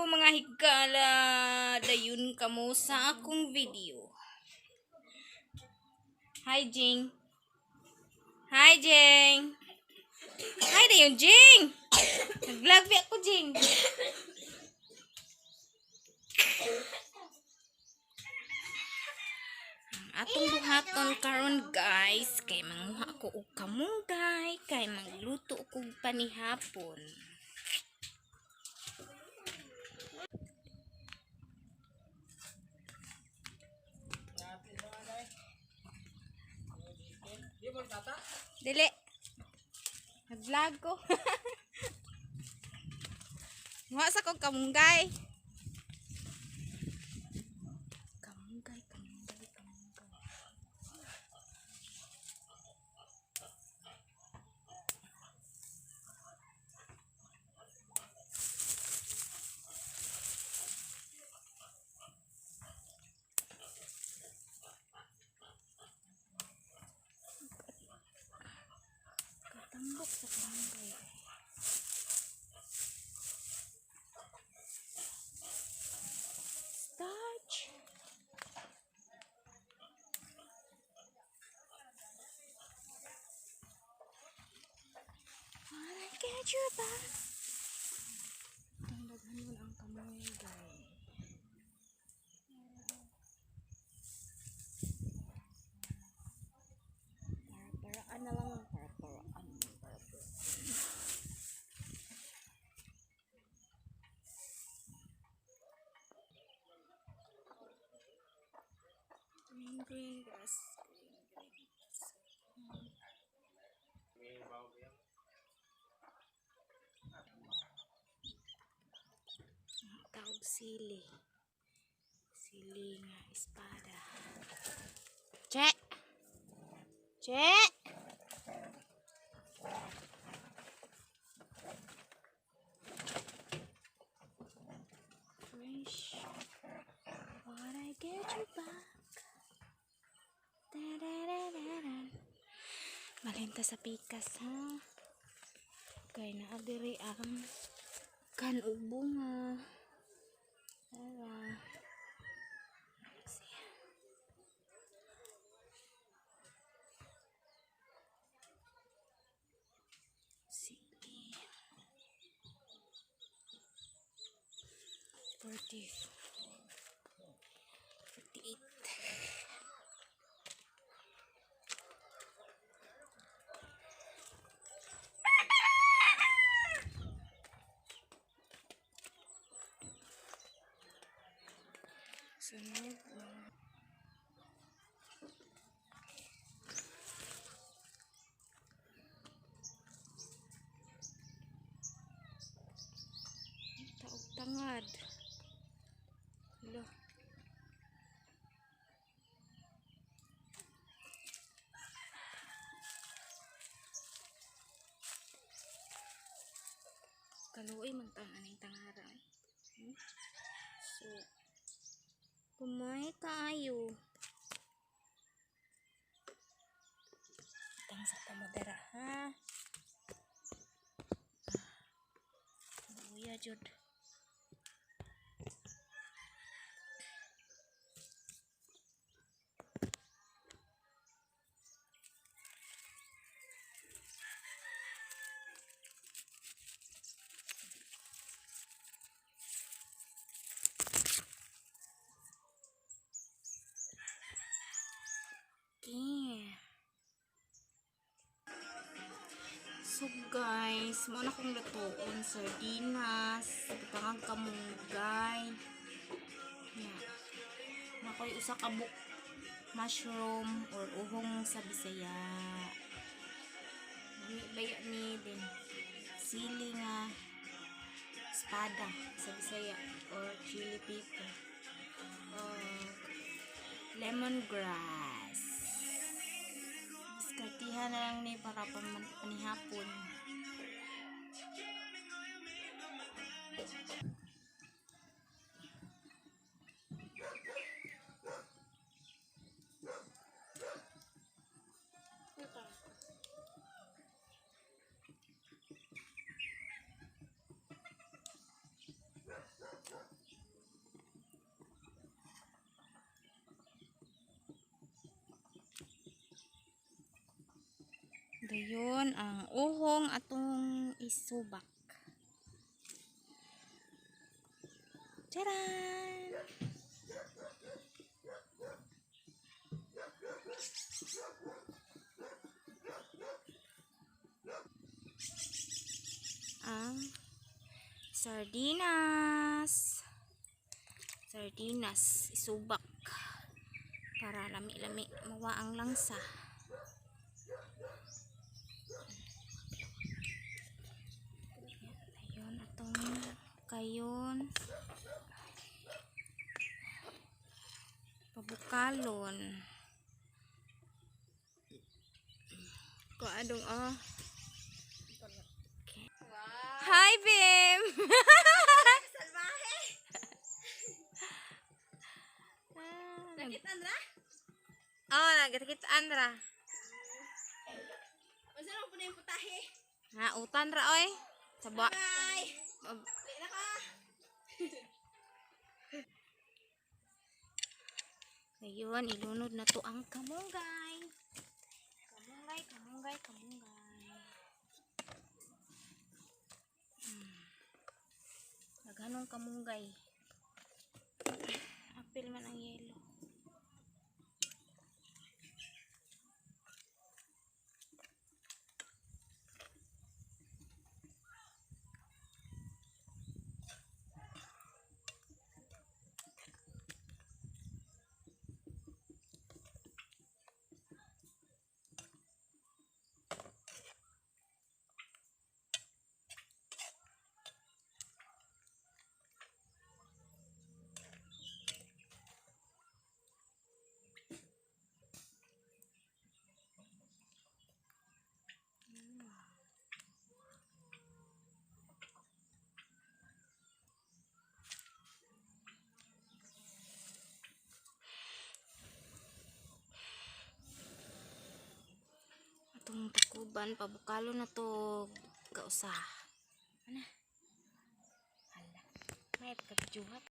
mga higala, dayon kamo sa akong video. Hi Jing. Hi Jing. Hi dayon Jing. Nag-vlog ako Jing. Atong buhaton karon guys, kay manguha ko og kamunggay, kay magluto ko panihapon. Dili. Nag-vlog ko. Muha sa kong kamunggay. Kamunggay. Katambok sa kamunggay. Starch. Wanna get you back. Tandaghan mo ang kamunggay. Para-paraan na lang. Para-paraan. Green grass. Tawag sili. Sili nga espada. Che! Che! Fresh. Wanna get you back. Da-da-da-da-da. Malinta sa pikas ha. Kaya naadiri ang kan ug bunga. Tara. Sili. 48. Sunod. Taog tangad. Hello. Kaluoy man aning tangara. So kumay kayo. Tang sa kamadera ha. Uya jud. So guys, mo na kong lutuon sardinas, tangang kamunggay. Yeah. Makoy usa ka buk mushroom or uhong sa Bisaya. Baya ni din sili nga espada sa Bisaya or chili pepper. Lemongrass. Diskartihan na lang ni para panihapon. Ayun ang uhong atong isubak. Charan! Ang sardinas. Sardinas isubak para lami-lami mawa ang langsa. Ayun atong kayon. Pabukalon. Kuadong oh. Okay. Wow. Hi, Bim. Salvaje. Nakita Andra? Oh, nagkita Andra. Unsa na po na yung putahe? Ha, utan ra oy. Saba. Bye. Lila ka. Ayun, ilunod na to ang kamunggay. Kamunggay, kamunggay, kamunggay. Naghanong kamunggay. Apil man ang yelo. Itong takuban, pabukalo na to kausa. Ano? Hala. Mayat ka bijuhat.